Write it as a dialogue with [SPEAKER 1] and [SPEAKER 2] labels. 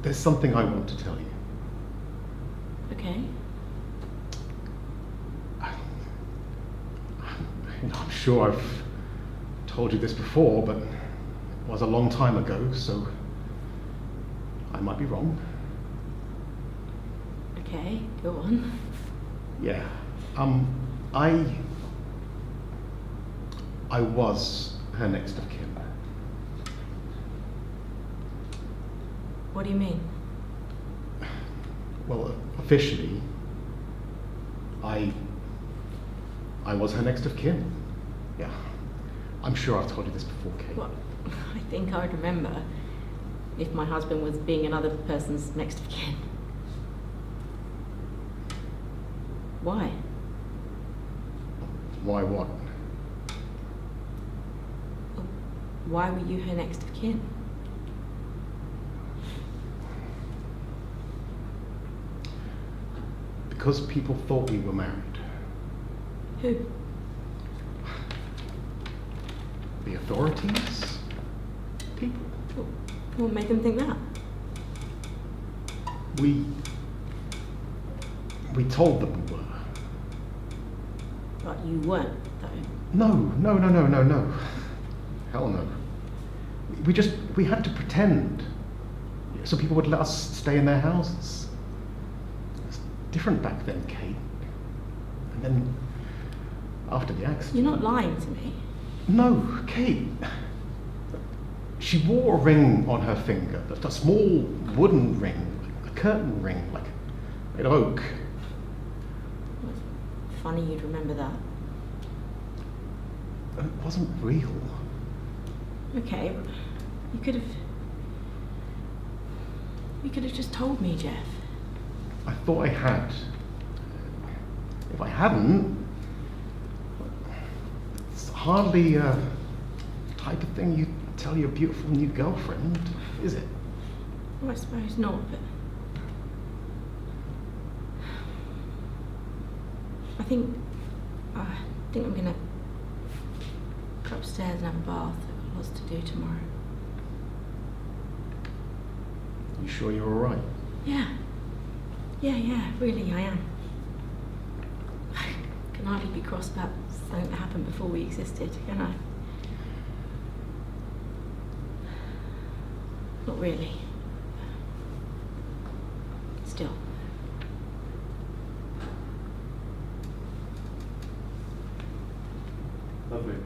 [SPEAKER 1] there's something I want to tell you.
[SPEAKER 2] Okay.
[SPEAKER 1] I'm sure I've told you this before, but it was a long time ago, so I might be wrong.
[SPEAKER 2] Okay, go on.
[SPEAKER 1] Yeah. I was her next of kin.
[SPEAKER 2] What do you mean?
[SPEAKER 1] Well, officially, I was her next of kin. Yeah. I'm sure I've told you this before, Kate.
[SPEAKER 2] Well, I think I would remember if my husband was being another person's next of kin. Why?
[SPEAKER 1] Why what?
[SPEAKER 2] Why were you her next of kin?
[SPEAKER 1] Because people thought we were married.
[SPEAKER 2] Who?
[SPEAKER 1] The authorities? People.
[SPEAKER 2] What made them think that?
[SPEAKER 1] We told them we were.
[SPEAKER 2] But you weren't, though.
[SPEAKER 1] No. Hell no. We had to pretend so people would let us stay in their houses. It's different back then, Kate. And then after the accident.
[SPEAKER 2] You're not lying to me.
[SPEAKER 1] No, Kate. She wore a ring on her finger, a small wooden ring, a curtain ring, like made of oak.
[SPEAKER 2] Funny you'd remember that.
[SPEAKER 1] It wasn't real.
[SPEAKER 2] Okay, you could have just told me, Jeff.
[SPEAKER 1] I thought I had. If I hadn't, it's hardly a type of thing you tell your beautiful new girlfriend, is it?
[SPEAKER 2] Well, I suppose not, but I think I'm gonna go upstairs and have a bath. I've got lots to do tomorrow.
[SPEAKER 1] You sure you're all right?
[SPEAKER 2] Yeah, really I am. I can hardly be cross about something that happened before we existed, can I? Not really. Still.
[SPEAKER 1] Lovely.